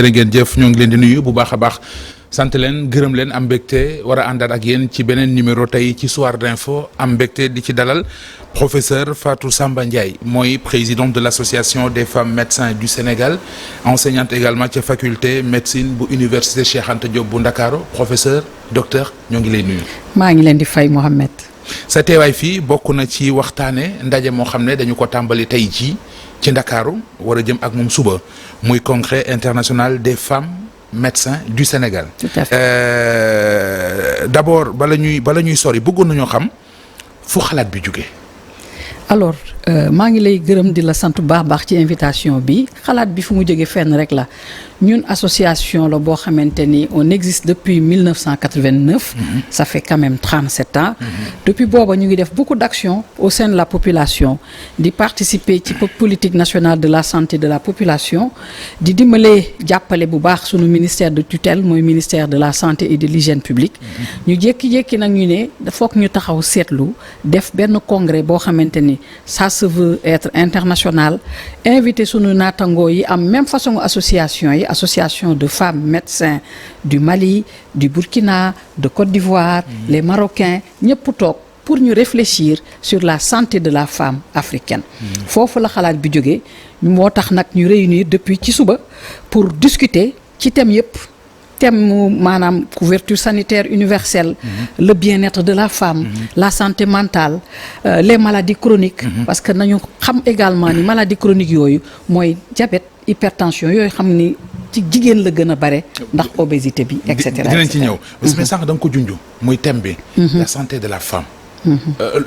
jërë ngeen jëf ñoo ngi leen di nuyu bu baax a baax sant leen gërëm leen am mbégte war a àndaat ak yéen ci beneen numéro tey ci Soir d'info am mbégte di ci dalal professeur Fatou Samba Ndiaye mooy présidente de l'association des femmes médecins du Sénégal enseignante également ca faculté médecine bu université Cheikh Anta Diop bu Ndakaaru professeur docteur ñoo ngi lay nuyu. maa ngi leen di fay Mohamed. sa teewaay fii bokk na ci waxtaane ndaje moo xam ne dañu ko tàmbali tey jii ci Ndakaaru war a jëm ak moom suba muy congrès international des femmes médecins du Sénégal. Tout à fait. D'abord bala ñuy sori bëggoon nañoo xam fu xalaat bi jóge. alors maa ngi lay gërëm di la sant bu baax ci invitation bi xalaat bi fu mu jógee fenn rek la ñun association la boo xamante ni on existe depuis 1989. Ça fait quand même 37 ans. Depuis booba ñu ngi def beaucoup d'actions au sein de la population di participer ci politique nationale de la santé de la population di dimbale jàppale bu baax sunu ministère de tutelle mooy ministère de la santé et de l'hygiène publique. ñu jékki-jékki nag ñu ne foog ñu taxaw seetlu def benn congrès boo xamante ni ça se veut être international invité sunu naatangoo yi am même façon association yi association de femmes médecins du Mali du Burkina de Côte d'Ivoire les Marocains ñëpp toog pour ñu réfléchir sur la santé de la femme africaine foofu la xalaat bi jógee moo tax nag ñu réunir depuis ci suba pour discuter ci thème yëpp thème maanaam couverture sanitaire universelle le bien-être de la femme la santé mentale les maladies chroniques parce que nañu xam également ni maladies chroniques yooyu mooy diabète hypertension yooyu xam ni ci jigéen la gën a bare ndax obésité bi et cetera dinañ ci ñëw mais sànq da nga ko junj muy thème bi la santé de la femme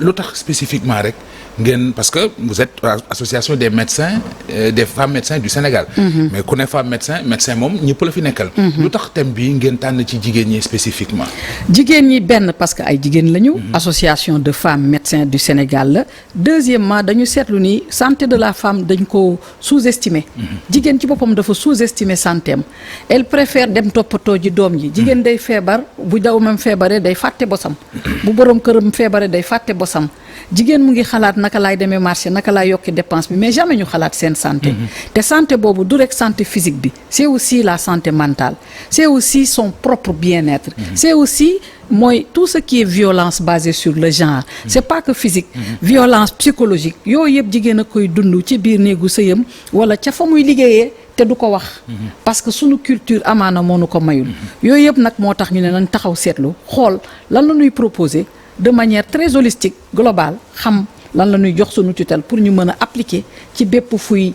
lu tax spécifiquement rek ngeen parce que vous êtes association des médecins des femmes médecins du Sénégal mais ku ne femme médecin moom ñëpp la fi nekkal lu tax thème bi ngeen tànn ci jigéen ñi spécifiquement jigéen ñi benn parce que ay jigéen lañu association de femmes médecins du Sénégal la deuxièmement dañu seetlu ni santé de la femme dañ ko sous-estimer jigéen ci boppam dafa sous-estimer santé am elle préfère dem toppatoo ji doom ji jigéen day feebar bu doomam feebaree day fàtte bosam bu borom këram feebaree day fàtte bosam jigéen mu ngi xalaat naka laay demee marché naka laay yokki dépense bi mais jamais ñu xalaat seen santé te santé boobu du rek santé physique bi c'est aussi la santé mentale c'est aussi son propre bien-être c'est aussi mooy tout ce qui est violence basée sur le genre c'est pas que physique violence psychologique yooyu yëpp jigéen a koy dund ci biir néegu sëyam wala ca fa muy liggéeyee te du ko wax parce que sunu culture amaana moo nu ko mayul yooyu yëpp nag moo tax ñu ne nañ taxaw seetlu xool lan la ñuy proposer de manière très holistique globale xam lan la ñuy jox sunu tutelle pour ñu mën a appliquer ci bépp fuy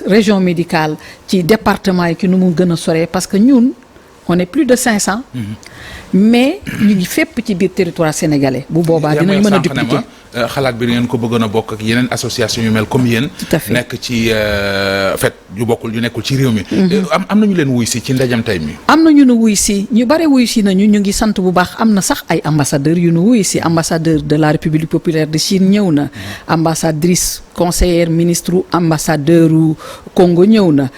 région médicale ci département yi ki nu mu gën a soree parce que ñun on est plus de 500 mais ñu ngi fépp ci biir territoire sénégalais bu boobaa dinañ mën a dupliquer xalaat bi ngeen ko bëggoon a bokk ak yeneen association yu mel comme yéen nekk ci fait yu bokkul yu nekkul ci réew mi am nañu leen wuy si ci ndajam tey mi am na ñu nu wuy si ñu bare wuy si nañu ñu ngi sant bu baax am na sax ay ambassadeurs yu nu wuy si ambassadeur de la République populaire de Chine ñëw na ambassadrice conseillère ministre ambassadeur u Congo ñëw na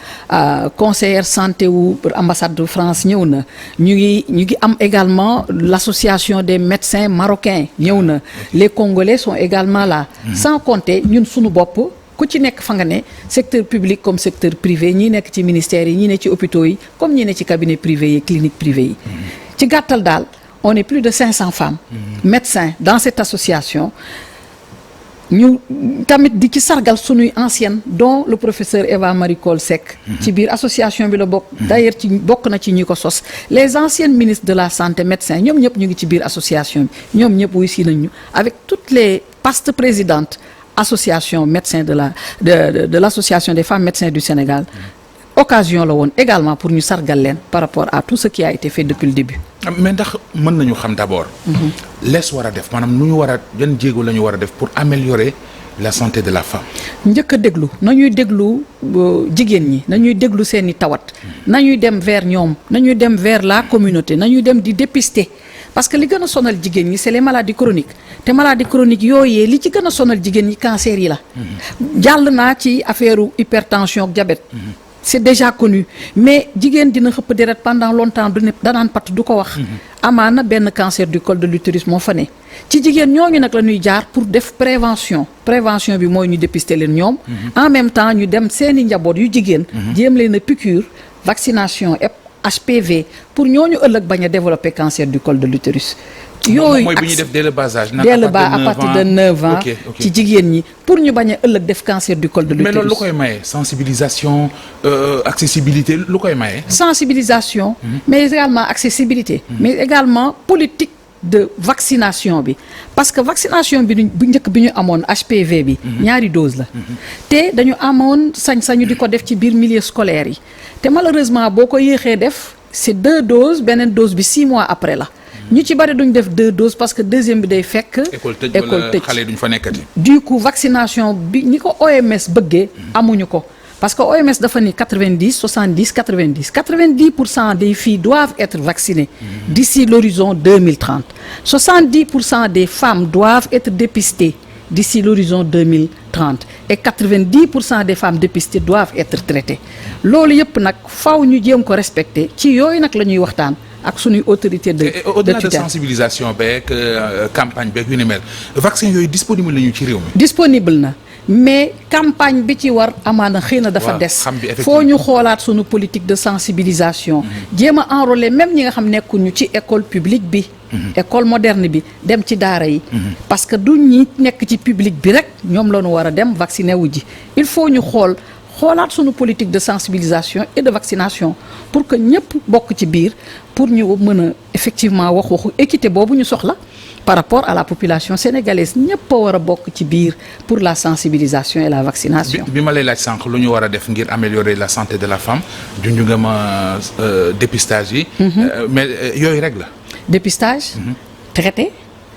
conseillère santé wu ambassade de France ñëw na ñu ngi am également l'association des médecins marocains ñëw na les Congolais sont également là sans compter ñun suñu bopp ku ci nekk fa nga ne secteur public comme secteur privé ñii nekk ci ministères yi ñii ne ci hôpitaux yi comme ñii ne ci cabinet privé yi clinique privée yi ci gàttal daal on est plus de 500 femmes médecins dans cette association ñu tamit di ci sargal sunuy anciennes dont le professeur Eva Marie Coll Seck ci biir association bi la bokk d'ailleurs ci bokk na ci ñi ko sos les anciennes ministres de la santé médecins ñoom ñëpp ñu ngi ci biir association bi ñoom ñëpp wuy si nañu avec toutes les postes présidentes association médecins de l'association des femmes médecins du Sénégal occasion la woon également pour ñu sargal leen par rapport à tout ce qui a été fait depuis le début. mais ndax mën nañu xam d'abord. lees war a def maanaam nu ñu war a yan jéego la ñu war a def pour améliorer la santé de la femme. njëkk a déglu nañuy déglu jigéen ñi nañuy déglu seeni tawat nañuy dem vers ñoom nañuy dem vers la communauté nañuy dem di dépister. parce que li gën a sonal jigéen ñi c'est les maladies chroniques te maladies chroniques yooyee li ci gën a sonal jigéen ñi cancer yi la. jàll naa ci affaire hypertension ak diabète. c'est déjà connu mais jigéen dina xëpp deret pendant longtemps du ne danaan pat du ko wax. amaana benn cancer du col de l'utérus moo fa ne ci jigéen ñooñu nag la ñuy jaar pour def prévention bi mooy ñu dépister leen ñoom. en même temps ñu dem seeni njaboot yu jigéen. jéem leen a piqûre vaccination HPV pour ñooñu ëllëg bañ a développer cancer du col de l'utérus. yooyu mooy bu ñuy def dès le bas âge. dès le bas à partir de 9 ans ci jigéen ñi pour ñu bañ a ëllëg def cancer du col de l'utérus. mais loolu lu koy maye sensibilisation accessibilité lu koy maye. sensibilisation. mais également accessibilité. mais également politique de vaccination bi parce que vaccination bi bu njëkk bi ñu amoon HPV bi. ñaari dose la. te dañu amoon sañ-sañu di ko def ci biir milieu scolaire yi te malheureusement boo ko yéexee def c'est 2 doses beneen dose bi 6 mois après la. ñu ci bari duñ def 2 doses parce que deuxième bi day fekk. école tëj xale duñ fa nekkati. du coup vaccination bi ni ko OMS bëggee. amuñu ko parce que OMS dafa ni 90 70 90 90% des filles doivent être vaccinées. d'ici l'horizon 2030 70% des femmes doivent être dépistées d'ici l'horizon 2030 et 90% des femmes dépistées doivent être traitées loolu yëpp nag faw ñu jéem ko respecter ci yooyu nag la ñuy waxtaan. ak suñuy autorité de au-delà de tutelle de sensibilisation beeg campagne beeg yu ni mel vaccin yooyu disponible nañu ci réew mi. disponible na mais campagne bi ci war amaana xëy na dafa des. foo ñu xoolaat suñu politique de sensibilisation. jéem a enrôler même ñi nga xam nekkuñu ci école publique bi. école moderne bi dem ci daara yi. parce que du ñi nekk ci public bi rek ñoom la ñu war a dem vacciner wu ji il faut ñu xoolaat sunu politique de sensibilisation et de vaccination pour que ñëpp bokk ci biir pour ñu mën a effectivement waxu équité boobu ñu soxla par rapport à la population sénégalaise ñëpp a war a bokk ci biir pour la sensibilisation et la vaccination. bi ma lay laaj sànq lu ñu war a def ngir améliorer la santé de la femme junj nga ma dépistage yi. mais yooyu rek la. dépistage. traité.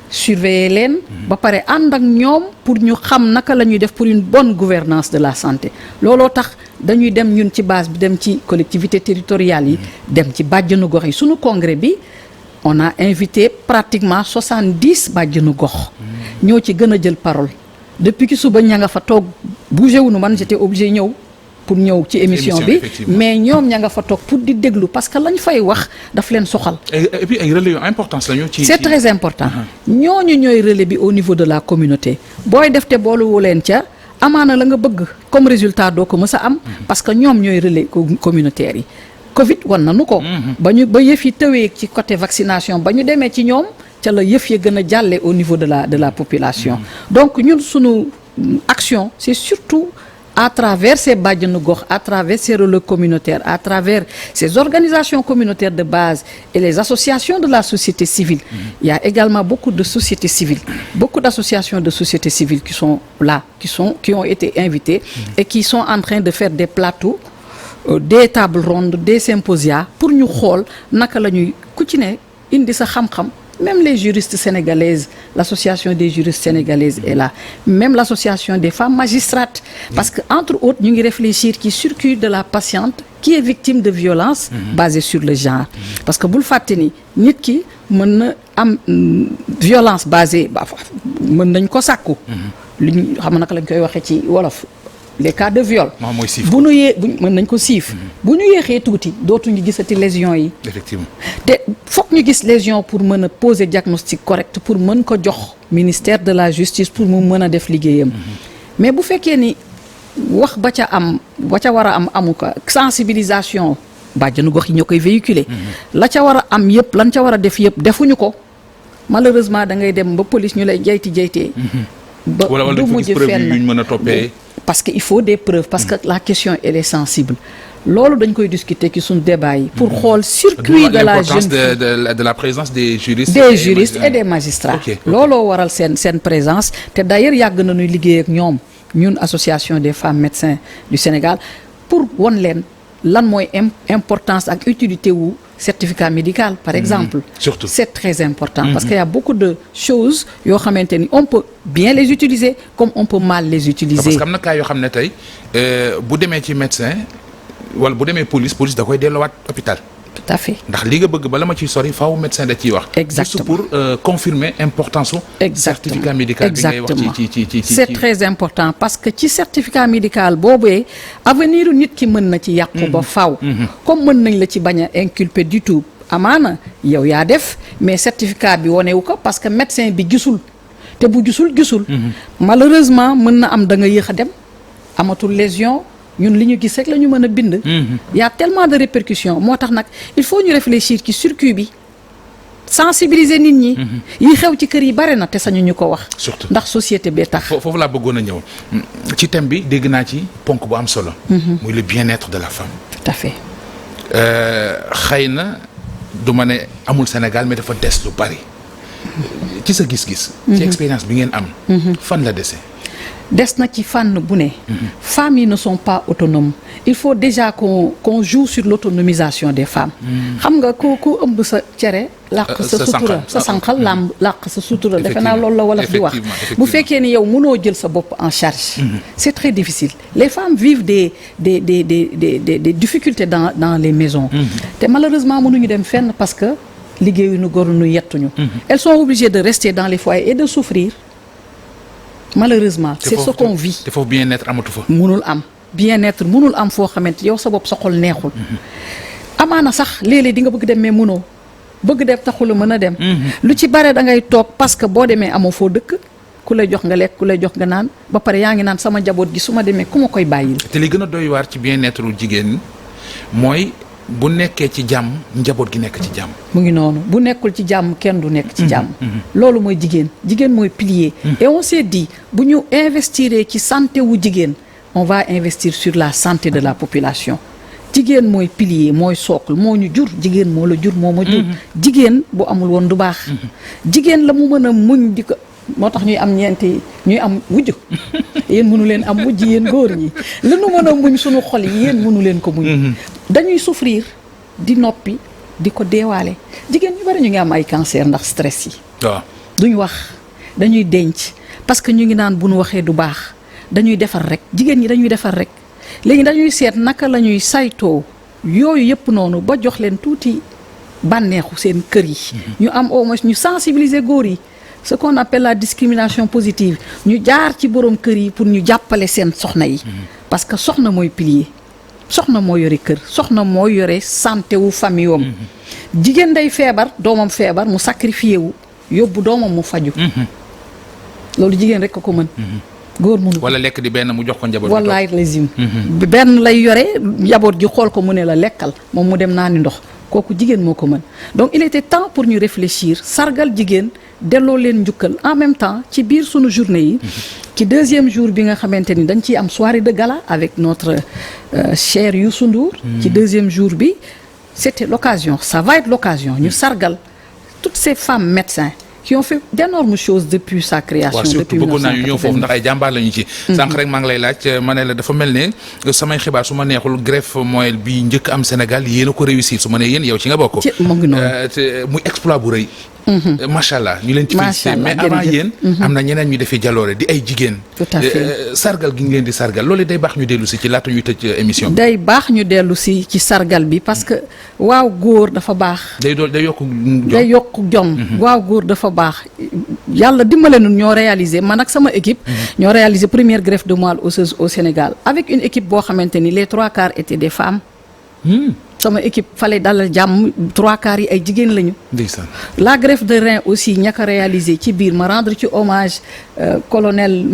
surveiller leen ba pare ànd ak ñoom pour ñu xam naka la ñuy def pour une bonne gouvernance de la santé looloo tax dañuy dem ñun ci base bi dem ci collectivités territoriales yi dem ci bàjjenu gox yi suñu congrès bi on a invité pratiquement 70 bàjjenu gox ñoo ci gën a jël parole depuis ki suba ña nga fa toog bougé wuñu man j'étais obligé ñëw pour ñëw ci émission bi mais ñoom ña nga fa toog pour di déglu parce que lañ fay wax daf leen soxal. et puis ay relais yu importance lañu ci. c'est très important. ñooñu ñooy relais bi au niveau de la communauté. booy def te booluwu leen ca amaana la nga bëgg comme résultat doo ko mës a am. parce que ñoom ñooy relais communautaires yi. Covid wan nañu ko. ba yëf yi tëwee ci côté vaccination ba ñu demee ci ñoom ca la yëf ya gën a jàlle au niveau de la population. donc ñun sunu action c'est surtout. à travers ces bàjjenu gox à travers ces relais communautaires à travers ces organisations communautaires de base et les associations de la société civile. Il y a également beaucoup de sociétés civiles beaucoup d'associations de sociétés civiles qui sont là qui ont été invitées et qui sont en train de faire des plateaux des tables rondes des symposia pour ñu xool naka la ñuy ku ci ne indi sa xam-xam. Même les juristes sénégalaises, l'association des juristes sénégalaises est là. Même l'association des femmes magistrates. Parce que entre autres, ñu ngi réfléchir ci circuit de la patiente qui est victime de violence basée sur le genre. Parce que bul fàtte ni nit ki mën na am violence basée mën nañ ko sàkku. li ñu xam naka lañ koy waxee ci wolof. les cas de viol. bu ñu mën nañ ko siif. bu ñu yéexee tuuti dootuñu gisati lésions yi. effectivement te foog ñu gis lésion pour mën a poser diagnostic correct pour mën ko jox ministère de la justice pour mu mën a def liggéeyam. mais bu fekkee ni wax ba ca war a am amu ko sensibilisation bàjjenu gox yi ñoo koy véhiculer. la ca war a am yëpp lan ca war a def yëpp defuñu ko malheureusement da ngay dem ba police ñu lay jaytee. ba du mujj fenn mën a toppee. parce que il faut des preuves parce que la question elle est sensible loolu dañ koy discuter ci suñu débat yi pour xool circuit de la jeune fille de la présence des juristes et des magistrats looloo waral seen présence te d'ailleurs yàgg nañuy liggéey ak ñun association des femmes médecins du Sénégal pour won leen lan mooy importance ak utilité wu certificat médical par exemple. Surtout. C'est très important parce qu'il y a beaucoup de choses yoo xamante ni on peut bien les utiliser comme on peut mal les utiliser. parce que am na cas yoo xam ne tey bu demee ci médecin wala bu demee police da koy delloowaat hôpital. Tout à fait. ndax li nga bëgg bala ma ciy sori faaw médecin da ciy wax. Exactement. juste pour confirmer importance su. certificat médical bi ngay wax ci c'est très important parce que ci certificat médical boobee avenir nit ki mën na ci yàqu ba faaw. comme mën nañ la ci bañ a inculper du tout amaana yow yaa def mais certificat bi wonewu ko parce que médecin bi gisul te bu gisul. malheureusement mën na am da nga yéex a dem amatul lésion ñun li ñu gis rek la ñu mën a bind. y a tellement de répercussions moo tax nag il faut ñu réfléchir ci circuit bi sensibiliser nit ñi. yi xew ci kër yi bare na te sañu ñu ko wax. surtout ndax société bee tax. foofu laa bëggoon a ñëw ci thème bi dégg naa ci ponk bu am solo. muy le bien-être de la femme. tout à fait. xëy na du ma ne amul Sénégal mais dafa des lu bari. ci sa gis-gis. ci expérience bi ngeen am. fan la dese. des na ci fànn bu ne. femmes yi ne sont pas autonomes il faut déjà qu'on joue sur l'autonomisation des femmes. xam nga ku ëmb sa cere. làq sa sutura sa sànqal làq sa sutura. defe naa loolu la wolof di wax. bu fekkee ni yow mënoo jël sa bopp en charge. c'est très difficile les femmes vivent des difficultés dans les maisons. te malheureusement mënuñu dem fenn parce que liggéeyuñu goruñu yettuñu. elles sont obligées de rester dans les foyers et de souffrir. malheureusement c'est ce qu'on vit. te foofu bien-être amatu fa. mënul am bien-être mënul am foo xamante yow sa bopp sa xol neexul. amaana sax léeg-léeg di nga bëgg dem mais mënoo bëgg dem taxul a mën a dem. lu ci bare da ngay toog parce que boo demee amoo foo dëkk ku lay jox nga lekk ku lay jox nga naan ba pare yaa ngi naan sama njaboot gi su ma demee ku ma koy bàyyil. te li gën a doy waar ci bien-être jigéen mooy bu nekkee ci jàmm njaboot gi nekk ci jàmm. mu ngi noonu bu nekkul ci jàmm kenn du nekk ci jàmm. loolu mooy jigéen mooy pilier. et on s'est dit bu ñu investir ci santé wu jigéen on va investir sur la santé de la population. jigéen mooy pilier mooy socle moo ñu jur jigéen moo la jur moo ma jur. jigéen bu amul woon du baax. jigéen la mu mën a muñ di ko moo tax ñuy am wujj yéen mënu leen am wujj yéen góor ñi li nu mën a muñ sunu xol yi yéen mënu leen ko muñ. dañuy souffrir di noppi di ko deewaale jigéen ñu bari ñu ngi am ay cancer ndax stress yi. waaw duñ wax dañuy denc parce que ñu ngi naan bu nu waxee du baax dañuy defar rek jigéen ñi dañuy defar rek léegi dañuy seet naka la ñuy saytoo yooyu yëpp noonu ba jox leen tuuti bànneexu seen kër yi. ñu am au moins ñu sensibiliser góor yi. ce qu'on appelle la discrimination positive ñu jaar ci borom kër yi pour ñu jàppale seen soxna yi. parce que soxna mooy pilier. soxna moo yore kër soxna moo yore santé wu famille wam jigéen day feebar doomam feebar mu sacrifié wu yóbbu doomam mu faju loolu jigéen rek ko mën. góor mënu wala lekk di benn mu jox ko njaboot. wallaay lazim benn lay yore njaboot gi xool ko mu ne la lekkal moom mu dem naani ndox kooku jigéen moo ko mën donc il était temps pour ñu réfléchir sargal jigéen delloo leen njukkal en même temps ci biir sunu journée yi. ci deuxième jour bi nga xamante ni dañ ciy am soirée de gala avec notre cher Youssou Ndour. ci deuxième jour bi c'était l'occasion ça va être l'occasion ñu sargal toutes ces femmes médecins qui ont fait d'énormes choses depuis sa création. depuis 1980 waaw surtout bëggoon naa ñu ñëw foofu ndax ay jàmbaar lañu ci. sànq rek maa ngi lay laaj ma ne la dafa mel ne samay xibaar su ma neexul greffe moelle bi njëkk am Sénégal yéen a ko réussir su ma nee yéen yow ci nga bokk. ci mu ngi noonu muy exploit bu rëy. macha allah ñu leen ci félicité mais avant yéen. am na ñeneen ñu defee jaloore di ay jigéen. tout à fait sargal gi ñu leen di sargal loolu day baax ñu dellu si ci laata ñuy tëj émission bi. day baax ñu dellu si ci sargal bi parce que waaw góor dafa baax. day yokk jom day yokk jom. waaw góor dafa baax. yàlla dimbale nu ñoo réalisé man ak sama équipe. ñoo réalisé première greffe de moelle osseuse au Sénégal avec une équipe boo xamante ni les 3/4 étaient des femmes. sama équipe fallait dalal jàmm 3/4 yi ay jigéen lañu. ndeysaan. la greffe de rein aussi ña ko réalisé ci biir ma rendre ci hommage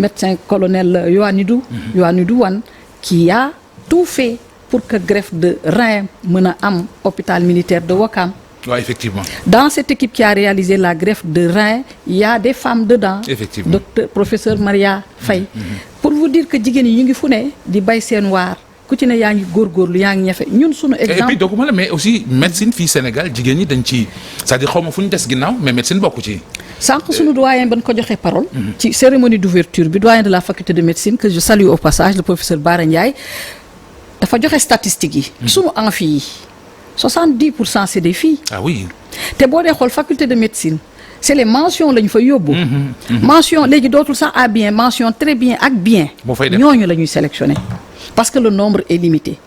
médecin colonel Yohanidou Wane qui a tout fait pour que greffe de rein mën a am hôpital militaire de Ouakam. waaw effectivement. Dans cette équipe qui a réalisé la greffe de rein il y a des femmes dedans. Effectivement. Docteur professeur Maria Faye. Pour vous dire que jigéen yi ñu ngi fu ne di bay seen waar ku ci ne yaa ngi góorgóorlu yaa ngi ñafe ñun sunu exemple. et puis dooguma la mais aussi médecine fii Sénégal jigéen ñi dañ ci c'est-à-dire xaw ma fu ñu des ginnaaw mais médecine bokku ci. sànq sunu doyen ba ñu ko joxee parole. ci cérémonie d'ouverture bi doyen de la faculté de médecine que je salue au passage le professeur Bara Ndiaye dafa joxe statistiques yi. sunu amphi yi 70% c'est des filles. ah oui. te boo dee xool faculté de médecine c'est les mentions lañu fa yóbbu. mention léegi dootul sax à bien mention très bien ak bien. moo fay def ñooñu la ñuy sélectionner parce que le nombre est limité.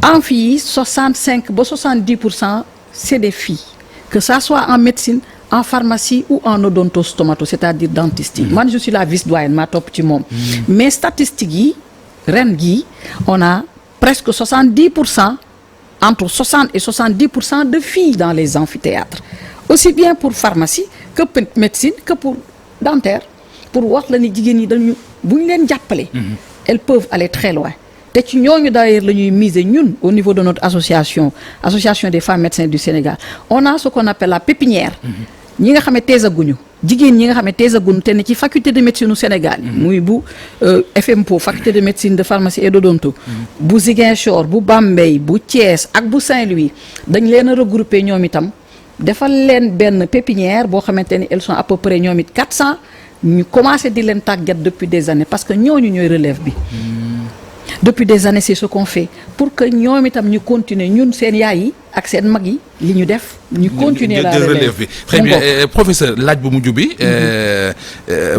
amphi yi 65 ba 70% c'est des filles que ça soit en médecine en pharmacie ou en odontostomato c'est-à-dire dentiste yi. man je suis la vice-doyenne maa topp ci moom. mais statistiques yi ren gii on a presque 70%. entre 60 et 70% de filles dans les amphithéâtres aussi bien pour pharmacie que médecine que pour dentaire pour wax la ni jigéen ñi dañu bu ñu leen jàppale elles peuvent aller très loin te ci ñooñu d'ailleurs la ñuy miser ñun au niveau de notre association des femmes médecins du Sénégal on a ce qu'on appelle la pépinière. ñi nga xam ne teesaguñu jigéen ñi nga xam ne teesaguñu te ne ci faculté de médecine du Sénégal. muy bu FMPO faculté de médecine de pharmacie et d'odonto. bu Ziguinchor bu Bambey bu Thiès ak bu Saint-Louis dañ leen a regrouper ñoom itam defal leen benn pépinière boo xamante ni elles sont à peu près ñoom it 400 ñu commencé di leen tàggat depuis des années parce que ñooñu ñooy relève bi. depuis des années c'est ce qu'on fait pour que ñoom itam ñu continuer ñun seen yaay yi ak seen mag yi li ñu def. ñu continuer la relève bi très bien professeur laaj bu mujj bi.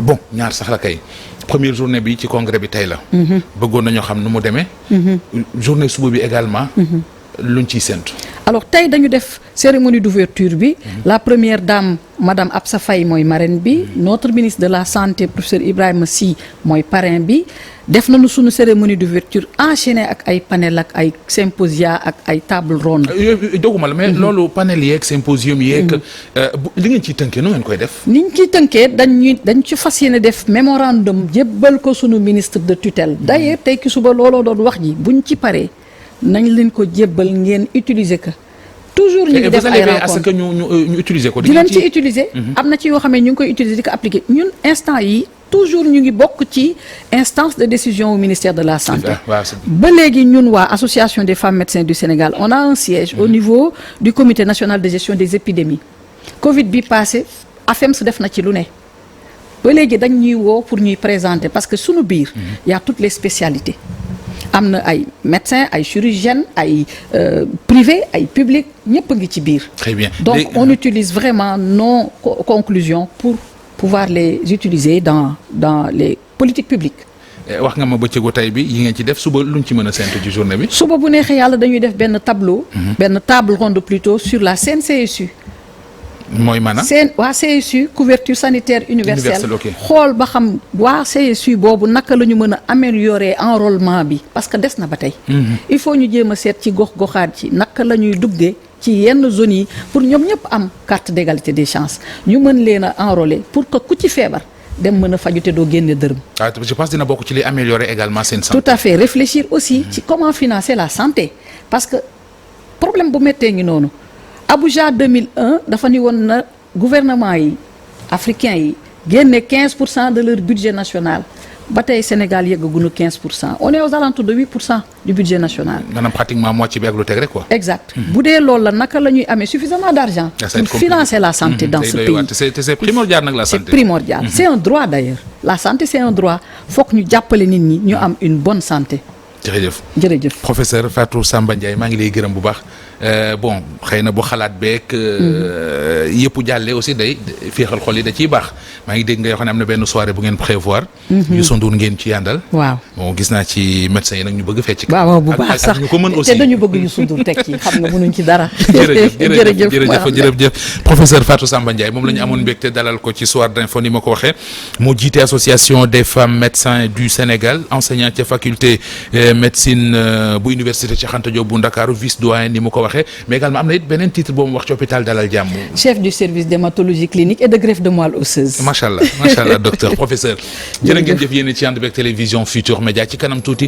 bon ñaar sax la kay. première journée bi ci congrès bi tey la. bëggoon nañoo xam nu mu demee. journée suba bi également. luñ ciy séntu. alors tey dañu def cérémonie d'ouverture bi. la première dame madame Absa Faye mooy marraine bi. notre ministre de la santé professeur Ibrahima Sy mooy parrain bi. def nañu suñu cérémonie d'ouverture enchaîné ak ay panel ak ay symposia ak ay table ronde. doguma la mais loolu panel yeeg symposium yeeg. li ngeen ciy tënkee nu ngeen koy def. ni ñu ciy tënkee dañ ci fas yéene def mémorandum jébbal ko suñu ministre de tutelle. d'ailleurs tey ki suba looloo doon wax ji buñ ci paree nañ leen ko jébbal ngeen utiliser ko. toujours ñu ngi def ay rencontres que ñu utiliser ko. di leen ci utiliser. am na ci yoo xam ne ñu ngi koy utiliser di ko appliquer ñun instant yi toujours ñu ngi bokk ci instance de décision au ministère de la santé. ba léegi ñun waa association des femmes médecins du Sénégal on a un siège au niveau du comité national de gestion des épidémies. Covid bi passé AFEMS def na ci lu ne ba léegi dañ ñuy woo pour ñuy présenter parce que sunu biir. y a toutes les spécialités. am na ay médecins ay chirurgiens ay privés ay publics ñëpp a ngi ci biir. Très bien. Donc on utilise vraiment nos conclusions pour pouvoir les utiliser dans les politiques publiques. wax nga ma bëccëgu tey bi yi ngeen ci def suba luñ ci mën a séntu ci journée bi. suba bu neexee yàlla dañuy def benn tableau. benn table ronde plutôt sur la CNCSU. mooy maanaam waa CSU couverture sanitaire universelle ok. xool ba xam waa CSU boobu naka la ñu mën a améliorer enrôlement bi parce que des na ba tey. il faut ñu jéem a seet ci gox-goxaat ci naka la ñuy duggee ci yenn zones yi pour ñoom ñëpp am carte d'égalité des chances ñu mën leen a enrôler pour que ku ci feebar dem mën a faju te doo génne dërëm. je pense dina bokk ci li améliorer également seen santé. tout à fait réfléchir aussi ci comment financer la santé parce que problème bu méttee ngi noonu. Abuja 2001 dafa ni woon na gouvernement yi africains yi génne 15% de leur budget national ba tey Sénégal yeggaguñu 15% on est aux alentours de 8% du budget national. maanaam pratiquement moitié bi ak lu teg rek quoi. exact bu dee loolu la naka la ñuy amee suffisamment d'argent pour financer la santé dans ce pays. c'est primordial nag la santé. c'est primordial c'est un droit d'ailleurs la santé c'est un droit fokk ñu jàppale nit ñi ñu am une bonne santé. jërëjëf professeur Fatou Samba Ndiaye maa ngi lay gërëm bu baax bon xëy na bu xalaat beeg yëpp jàllee aussi day féexal xol yi da ciy baax maa ngi dégg nga yoo xam ne am na benn soirée bu ngeen prévoir. Youssou Ndour ngeen ci yàndal. waaw bon gis naa ci médecins yi nag ñu bëgg fecc. waaw bu baax sax ñu ko mën aussi te dañu bëgg Youssou Ndour teg ci xam nga mënuñ ci dara. jërëjëf professeur Fatou Samba Ndiaye moom la ñu amoon mbégte dalal ko ci soir d'info ni ma ko waxee moo jiite association des femmes médecins du Sénégal enseignant ca faculté médecine bu université Cheikh Anta Diop bu Ndakaaru vice doyen ni mu ko waxee mais également am na it beneen titre boobu wax ci hôpital Dalal Jàmm. chef du service d'hématologie clinique et de greffe de moelle osseuse. macha allah docteur professeur. jërë ngeen jëf yéen ci ànd beeg télévision Futur Média ci kanam tuuti